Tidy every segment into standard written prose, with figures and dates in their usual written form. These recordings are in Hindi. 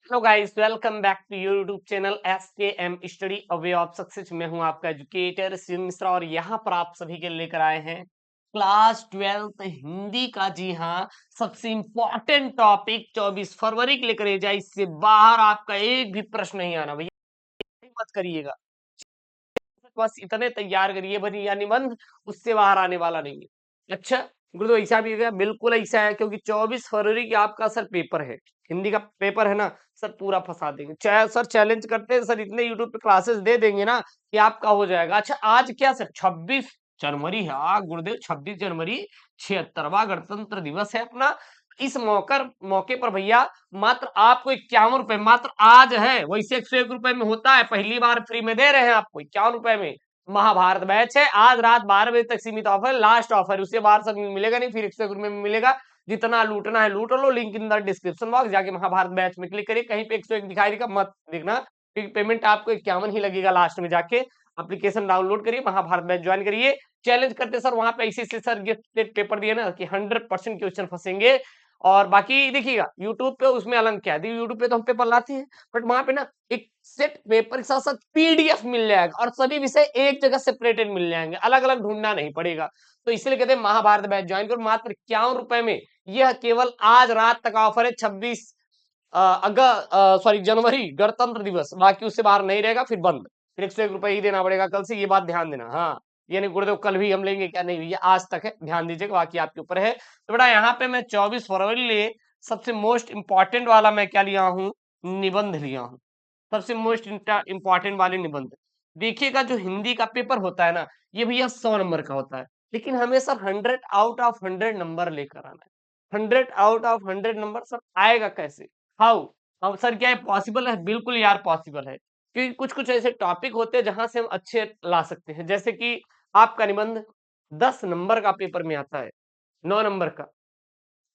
Hello guys, welcome back to YouTube channel SKM study a way of success. मैं हूं आपका एजुकेटर शिव मिश्रा और यहां पर आप सभी के लेकर आए हैं क्लास 12th हिंदी का। जी हाँ, सबसे इंपॉर्टेंट टॉपिक 24 फरवरी के लेकर जाए। इससे बाहर आपका एक भी प्रश्न नहीं आना भैया, मत करिएगा। बस इतने तैयार करिए बनी या निबंध, उससे बाहर आने वाला नहीं है। अच्छा गुरुदेव, ऐसा भी है? बिल्कुल ऐसा है, क्योंकि 24 फरवरी की आपका सर पेपर है, हिंदी का पेपर है ना सर। पूरा फंसा देंगे, चाहे सर चैलेंज करते हैं सर, इतने यूट्यूब पे क्लासेस दे देंगे ना कि आपका हो जाएगा। अच्छा आज क्या सर, 26 जनवरी है। गुरुदेव 26 जनवरी 76वां गणतंत्र दिवस है अपना। इस मौके पर भैया मात्र आपको 51 रुपए मात्र आज है, वैसे 101 रुपए में होता है। पहली बार फ्री में दे रहे हैं आपको 51 रुपए में। महाभारत बैच है, आज रात 12 बजे तक सीमित ऑफर, लास्ट ऑफर, उससे बाहर सब मिलेगा नहीं, फिर 101 रुपए में मिलेगा। जितना लूटना है लूट लो, link in the description box, जाके महाभारत बैच में क्लिक करिए। कहीं पे 101 दिखाई देगा मत देखना, क्योंकि पेमेंट आपको 51 ही लगेगा लास्ट में। जाके एप्लीकेशन डाउनलोड करिए, महाभारत बैच ज्वाइन करिए। चैलेंज करते सर वहां पे ऐसे सर ये पेपर दिए ना कि 100% क्वेश्चन फंसेंगे। और बाकी देखिएगा यूट्यूब पे, उसमें अलग क्या है, यूट्यूब पे तो हम पेपर लाते हैं, बट वहां पे ना एक सेट पेपर के साथ साथ पीडीएफ मिल जाएगा और सभी विषय एक जगह सेपरेटेड मिल जाएंगे, अलग अलग ढूंढना नहीं पड़ेगा। तो इसलिए कहते हैं महाभारत बैच ज्वाइन करो मात्र 51 रुपए में। यह केवल आज रात तक ऑफर है, 26 सॉरी जनवरी गणतंत्र दिवस, बाकी उससे बाहर नहीं रहेगा, फिर बंद। फिर 101 रुपए ही देना पड़ेगा कल से, ये बात ध्यान देना। हाँ, ये नहीं गुरुदेव कल भी हम लेंगे क्या, नहीं, ये आज तक है, ध्यान दीजिएगा, बाकी आपके ऊपर है। तो बेटा यहाँ पे मैं 24 फरवरी लिए सबसे मोस्ट इंपॉर्टेंट वाला मैं क्या लिया हूँ, निबंध लिया हूँ। सबसे मोस्ट इंपॉर्टेंट वाले निबंध। देखिएगा जो हिंदी का पेपर होता है ना, ये भैया 100 नंबर का होता है, लेकिन हमें सर 100 आउट ऑफ 100 नंबर लेकर आना है। 100 आउट ऑफ 100 नंबर सर आएगा कैसे, हाउ? अब सर क्या है, पॉसिबल है? बिल्कुल यार पॉसिबल है, क्योंकि कुछ कुछ ऐसे टॉपिक होते हैं जहां से हम अच्छे ला सकते हैं। जैसे कि आपका निबंध 10 नंबर का पेपर में आता है, 9 नंबर का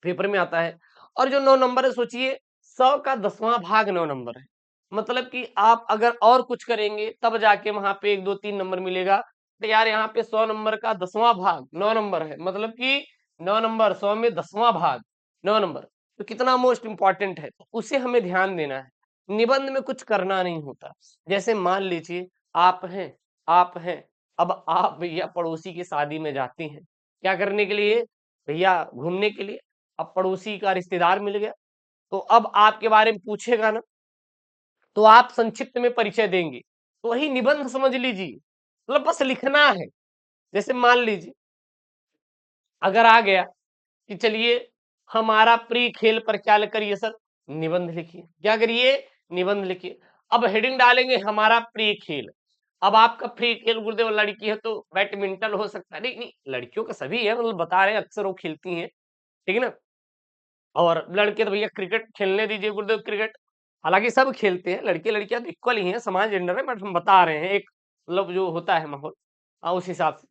पेपर में आता है। और जो 9 नंबर है, सोचिए 100 का 10वां भाग 9 नंबर है। मतलब कि आप अगर और कुछ करेंगे तब जाके वहां पे 1 2 3 नंबर मिलेगा। तो यार यहाँ पे 100 नंबर का 10वां भाग 9 नंबर है, मतलब कि 9 नंबर 100 में 10वां भाग 9 नंबर। तो कितना मोस्ट इंपॉर्टेंट है, तो उसे हमें ध्यान देना है। निबंध में कुछ करना नहीं होता। जैसे मान लीजिए आप हैं, अब आप भैया पड़ोसी की शादी में जाते हैं, क्या करने के लिए भैया, घूमने के लिए। अब पड़ोसी का रिश्तेदार मिल गया, तो अब आपके बारे में पूछेगा ना, तो आप संक्षिप्त में परिचय देंगे, तो वही निबंध समझ लीजिए, मतलब बस लिखना है। जैसे मान लीजिए अगर आ गया कि चलिए हमारा प्रिय खेल पर क्या करिए सर, निबंध लिखिए। क्या करिए, निबंध लिखिए। अब हेडिंग डालेंगे हमारा प्रिय खेल। अब आपका प्रिय खेल गुरुदेव लड़की है तो बैडमिंटन हो सकता है, नहीं नहीं, लड़कियों का सभी है, मतलब बता रहे हैं, अक्सर वो खेलती हैं, ठीक है ना। और लड़के तो भैया क्रिकेट खेलने दीजिए गुरुदेव, क्रिकेट हालांकि सब खेलते हैं, लड़के लड़कियां तो इक्वल ही हैं, समान जेंडर है, बट हम बता रहे हैं एक मतलब जो होता है माहौल, उस हिसाब से।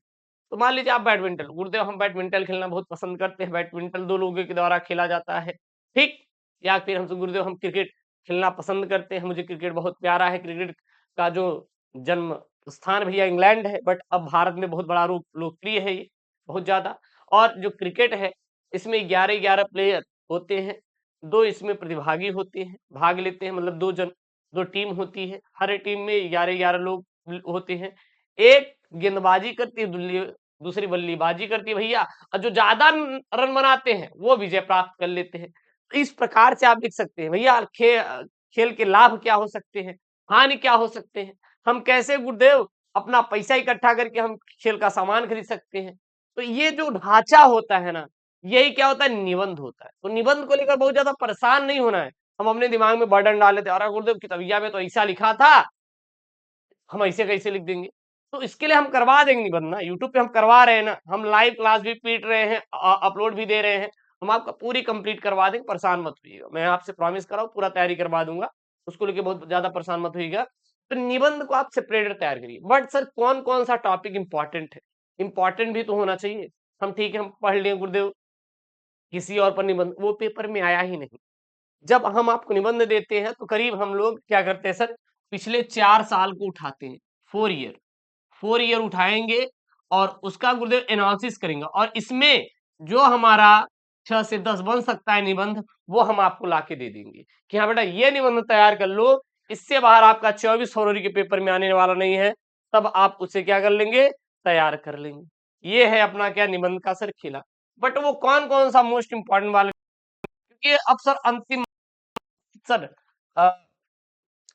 तो मान लीजिए आप बैडमिंटन, गुरुदेव हम बैडमिंटन खेलना बहुत पसंद करते हैं, बैडमिंटन 2 लोगों के द्वारा खेला जाता है, ठीक। या फिर हमसे गुरुदेव हम क्रिकेट खेलना पसंद करते हैं, मुझे क्रिकेट बहुत प्यारा है। क्रिकेट का जो जन्म स्थान भैया इंग्लैंड है, बट अब भारत में बहुत बड़ा रूप लोकप्रिय है ये, बहुत ज्यादा। और जो क्रिकेट है इसमें 11-11 प्लेयर होते हैं, 2 इसमें प्रतिभागी होते हैं, भाग लेते हैं, मतलब 2 टीम होती है, हर टीम में 11-11 लोग होते हैं। एक गेंदबाजी करती है, दूसरी बल्लेबाजी करती है भैया, और जो ज्यादा रन बनाते हैं वो विजय प्राप्त कर लेते हैं। तो इस प्रकार से आप लिख सकते हैं भैया, खेल के लाभ क्या हो सकते हैं, हानि क्या हो सकते हैं, हम कैसे गुरुदेव अपना पैसा इकट्ठा करके हम खेल का सामान खरीद सकते हैं। तो ये जो ढांचा होता है ना, यही क्या होता है, निबंध होता है। तो निबंध को लेकर बहुत ज्यादा परेशान नहीं होना है। हम अपने दिमाग में बर्डन डाल लेते, अरे गुरुदेव किताबिया में तो ऐसा लिखा था, हम ऐसे कैसे लिख देंगे। तो इसके लिए हम करवा देंगे निबंध ना, यूट्यूब पे हम करवा रहे हैं ना, हम लाइव क्लास भी पीट रहे हैं, अपलोड भी दे रहे हैं, हम आपका पूरी कंप्लीट करवा देंगे, परेशान मत होइएगा, मैं आपसे प्रॉमिस कर रहा हूँ पूरा तैयारी करवा दूंगा। उसको लेके बहुत ज्यादा परेशान मत होइएगा। तो निबंध को आप सेपरेट तैयार करिए, बट सर कौन कौन सा टॉपिक इंपॉर्टेंट है, इंपॉर्टेंट भी तो होना चाहिए। हम ठीक है, हम पढ़ लिए गुरुदेव किसी और पर निबंध, वो पेपर में आया ही नहीं। जब हम आपको निबंध देते हैं तो करीब हम लोग क्या करते हैं सर, पिछले 4 साल को उठाते हैं, 4 ईयर, 4 ईयर उठाएंगे और उसका गुरुदेव एनालिसिस करेंगे। और इसमें जो हमारा 6 से 10 बन सकता है निबंध, वो हम आपको लाके दे देंगे कि हाँ बेटा ये निबंध तैयार कर लो, इससे बाहर आपका 24 फरवरी के पेपर में आने वाला नहीं है, तब आप उसे क्या कर लेंगे, तैयार कर लेंगे। ये है अपना क्या निबंध का सर खिला। बट वो कौन कौन सा मोस्ट इंपॉर्टेंट वाले, क्योंकि अब सर अंतिम सर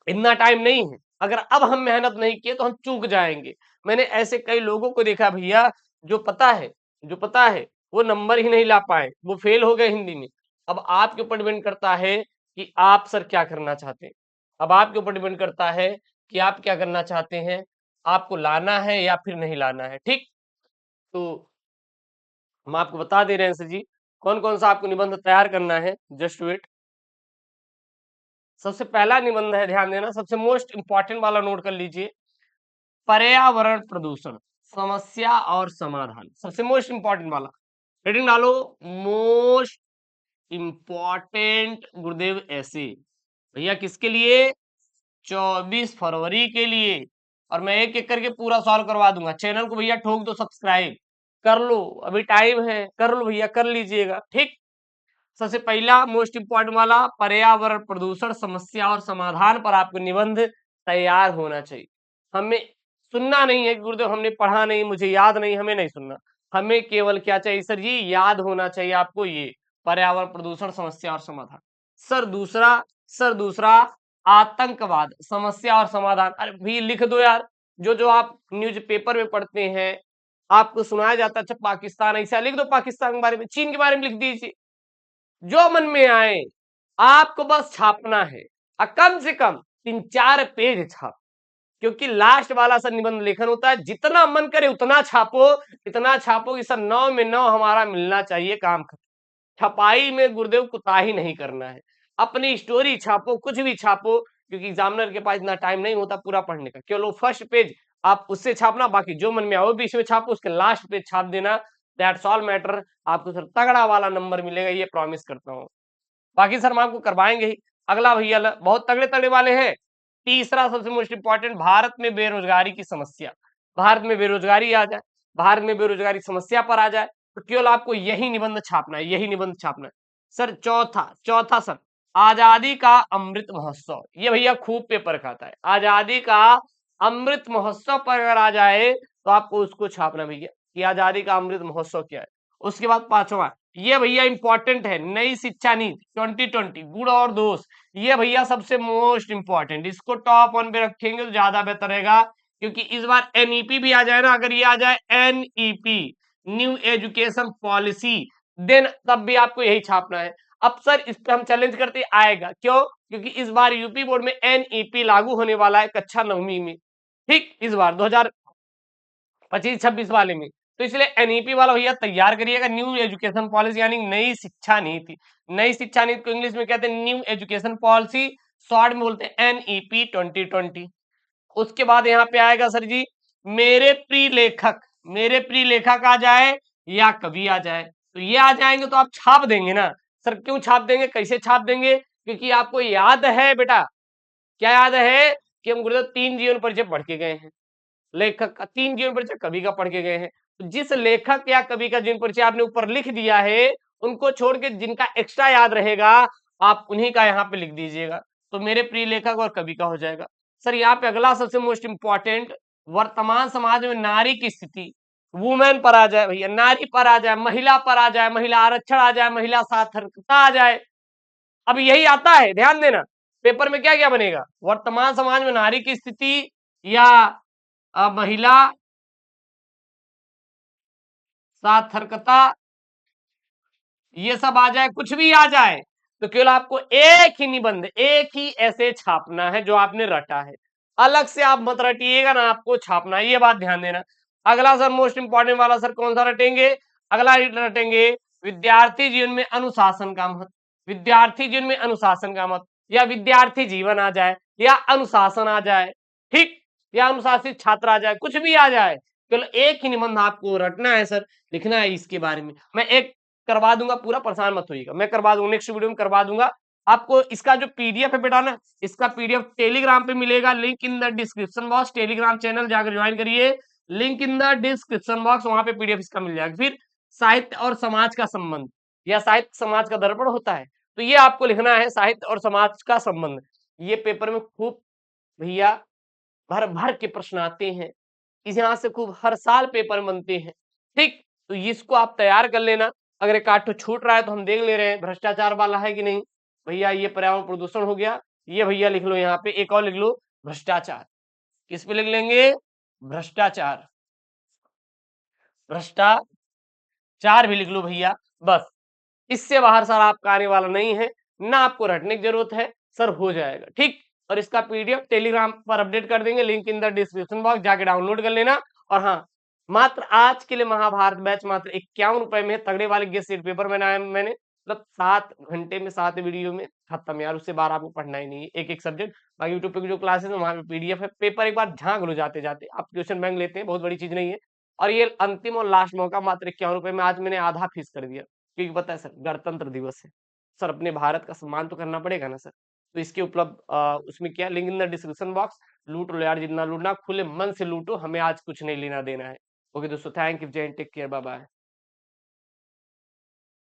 इतना टाइम नहीं है, अगर अब हम मेहनत नहीं किए तो हम चूक जाएंगे। मैंने ऐसे कई लोगों को देखा भैया, जो पता है वो नंबर ही नहीं ला पाए, वो फेल हो गए हिंदी में। अब आपके ऊपर डिपेंड करता है कि आप सर क्या करना चाहते हैं। अब आपके ऊपर डिपेंड करता है कि आप क्या करना चाहते हैं, आपको लाना है या फिर नहीं लाना है। ठीक, तो हम आपको बता दे रहे हैं सर जी, कौन कौन सा आपको निबंध तैयार करना है। Just wait. सबसे पहला निबंध है, ध्यान देना, सबसे मोस्ट इंपॉर्टेंट वाला नोट कर लीजिए, पर्यावरण प्रदूषण समस्या और समाधान। सबसे मोस्ट इंपॉर्टेंट वाला हेडिंग डालो, मोस्ट इंपॉर्टेंट गुरुदेव ऐसे। भैया किसके लिए, 24 फरवरी के लिए। और मैं एक एक करके पूरा सॉल्व करवा दूंगा। चैनल को भैया ठोक दो सब्सक्राइब कर लो, अभी टाइम है, कर लो भैया, कर लीजिएगा। ठीक, सबसे पहला मोस्ट इंपॉर्टेंट वाला, पर्यावरण प्रदूषण समस्या और समाधान पर आपको निबंध तैयार होना चाहिए। हमें सुनना नहीं है कि गुरुदेव हमने पढ़ा नहीं, मुझे याद नहीं, हमें नहीं सुनना। हमें केवल क्या चाहिए सर जी, याद होना चाहिए आपको ये पर्यावरण प्रदूषण समस्या और समाधान। सर दूसरा आतंकवाद समस्या और समाधान। अरे भी लिख दो यार, जो जो आप न्यूज पेपर में पढ़ते हैं, आपको सुनाया जाता है, अच्छा पाकिस्तान ऐसा, लिख दो पाकिस्तान के बारे में, चीन के बारे में लिख दीजिए, जो मन में आए आपको बस छापना है। और कम से कम 3-4 पेज छाप, क्योंकि लास्ट वाला सर निबंध लेखन होता है, जितना मन करे उतना छापो, इतना छापो कि सर 9 में 9 हमारा मिलना चाहिए, काम खत्म। छपाई में गुरुदेव कुताही नहीं करना है। अपनी स्टोरी छापो, कुछ भी छापो, क्योंकि एग्जामिनर के पास इतना टाइम नहीं होता पूरा पढ़ने का। केवल वो फर्स्ट पेज आप उससे छापना, बाकी जो मन में आओ बीच में छापो, उसके लास्ट पेज छाप देना। That's all matter. आपको सर तगड़ा वाला नंबर मिलेगा, ये प्रॉमिस करता हूँ। बाकी सर हम आपको करवाएंगे ही। अगला भैया बहुत तगड़े तगड़े वाले हैं। तीसरा सबसे मोस्ट इंपॉर्टेंट, भारत में बेरोजगारी की समस्या। भारत में बेरोजगारी आ जाए, भारत में बेरोजगारी समस्या पर आ जाए, तो केवल आपको यही निबंध छापना है, यही निबंध छापना है। सर चौथा सर, आजादी का अमृत महोत्सव। ये भैया खूब पेपर खाता है। आजादी का अमृत महोत्सव पर अगर आ जाए तो आपको उसको छापना भैया कि आजादी का अमृत महोत्सव क्या है। उसके बाद पांचवा, ये भैया इंपॉर्टेंट है, नई शिक्षा नीति 2020 गुण और दोष। ये भैया सबसे मोस्ट इंपॉर्टेंट, इसको टॉप 1 पे रखेंगे तो ज्यादा बेहतर रहेगा, क्योंकि इस बार एनईपी भी आ जाए ना, अगर ये आ जाए NEP, new education policy, then तब भी आपको यही छापना है। अब सर इस पे हम चैलेंज करते आएगा, क्यों, क्योंकि इस बार यूपी बोर्ड में एनईपी लागू होने वाला है कक्षा 9वीं में। ठीक, इस बार 2025-26 वाले में, तो इसलिए एनईपी वाला भैया तैयार करिएगा, न्यू एजुकेशन पॉलिसी यानी नई शिक्षा नीति। नई शिक्षा नीति को इंग्लिश में कहते हैं न्यू एजुकेशन पॉलिसी, शॉर्ट में बोलते हैं एनईपी 2020। उसके बाद यहाँ पे आएगा सर जी, मेरे प्रिय लेखक। मेरे प्रिय लेखक आ जाए या कवि आ जाए, तो ये आ जाएंगे तो आप छाप देंगे ना। सर क्यों छाप देंगे, कैसे छाप देंगे, क्योंकि आपको याद है बेटा, क्या याद है कि हम गुरुदेव 3 जीवन परिचय पढ़ के गए हैं। लेखक का 3 जीवन परिचय, कवि का पढ़ के गए हैं। तो जिस लेखक या कवि का जीवन परिचय आपने ऊपर लिख दिया है, उनको छोड़ के जिनका एक्स्ट्रा याद रहेगा, आप उन्हीं का यहाँ पे लिख दीजिएगा, तो मेरे प्रिय लेखक और कवि का हो जाएगा। सर यहाँ पे अगला सबसे मोस्ट इंपॉर्टेंट, वर्तमान समाज में नारी की स्थिति, वुमेन पर आ जाए भैया, नारी पर आ जाए, महिला पर आ जाए, महिला आरक्षण आ जाए, महिला साक्षरता आ जाए। अब यही आता है, ध्यान देना, पेपर में क्या क्या बनेगा, वर्तमान समाज में नारी की स्थिति या महिला साक्षरता, ये सब आ जाए, कुछ भी आ जाए, तो केवल आपको एक ही निबंध, एक ही ऐसे छापना है जो आपने रटा है। अलग से आप मत रटिएगा ना, आपको छापना है, ये बात ध्यान देना। अगला सर मोस्ट इंपॉर्टेंट वाला सर कौन सा रटेंगे, अगला रटेंगे, विद्यार्थी जीवन में अनुशासन का महत्व। विद्यार्थी जीवन में अनुशासन का महत्व, या विद्यार्थी जीवन आ जाए, या अनुशासन आ जाए, ठीक, या अनुशासित छात्र आ जाए, कुछ भी आ जाए, केवल एक ही निबंध आपको रटना है सर, लिखना है इसके बारे में। मैं एक करवा दूंगा, पूरा परेशान मत होइएगा, मैं करवा दूंगा, नेक्स्ट वीडियो में करवा दूंगा आपको। इसका जो पीडीएफ है बेटा ना, इसका पीडीएफ टेलीग्राम पे मिलेगा, link in the description box. Telegram channel जाकर ज्वाइन करिए, link in the description box, वहां पे पीडीएफ इसका मिल जाएगा। फिर साहित्य और समाज का संबंध, या साहित्य समाज का दर्पण होता है। तो ये आपको लिखना है, साहित्य और समाज का संबंध। ये पेपर में खूब भैया भर भर के प्रश्न आते हैं, यहाँ से खूब हर साल पेपर बनते हैं, ठीक। तो इसको आप तैयार कर लेना। अगर एक आध ठो छूट रहा है तो हम देख ले रहे हैं भ्रष्टाचार वाला है कि नहीं। भैया ये पर्यावरण प्रदूषण हो गया, ये भैया लिख लो, यहाँ पे एक और लिख लो, भ्रष्टाचार। किस पे लिख लेंगे? भ्रष्टाचार। भ्रष्टाचार भी लिख लो भैया, बस। इससे बाहर सर आपका आने वाला नहीं है, ना आपको रटने की जरूरत है, सर हो जाएगा, ठीक। और इसका पीडीएफ टेलीग्राम पर अपडेट कर देंगे, link in the description box, जाके डाउनलोड कर लेना। और हाँ, मात्र आज के लिए महाभारत बैच मात्र 51 रुपए में तगड़े वाले गेस्ट सेट पेपर बनाया मैंने, मतलब 7 घंटे में 7 वीडियो में खत्म यार। उससे बाहर आपको पढ़ना ही नहीं है, एक एक सब्जेक्ट। बाकी यूट्यूब पे जो क्लासेस है वहां पे पीडीएफ है, पेपर एक बार झांक लो जाते जाते, आप क्वेश्चन बैंक लेते हैं, बहुत बड़ी चीज नहीं है। और ये अंतिम और लास्ट मौका, मात्र 51 रुपए में। आज मैंने आधा फीस कर दिया, क्योंकि पता है सर गणतंत्र दिवस है, सर अपने भारत का सम्मान तो करना पड़ेगा ना सर। तो इसके उपलब्ध उसमें क्या, link in the description box. लूट लो यार, जितना लूटना खुले मन से लूटो, हमें आज कुछ नहीं लेना देना है। ओके दोस्तों, थैंक यू, जय हिंद, टेक केयर, बाय बाय।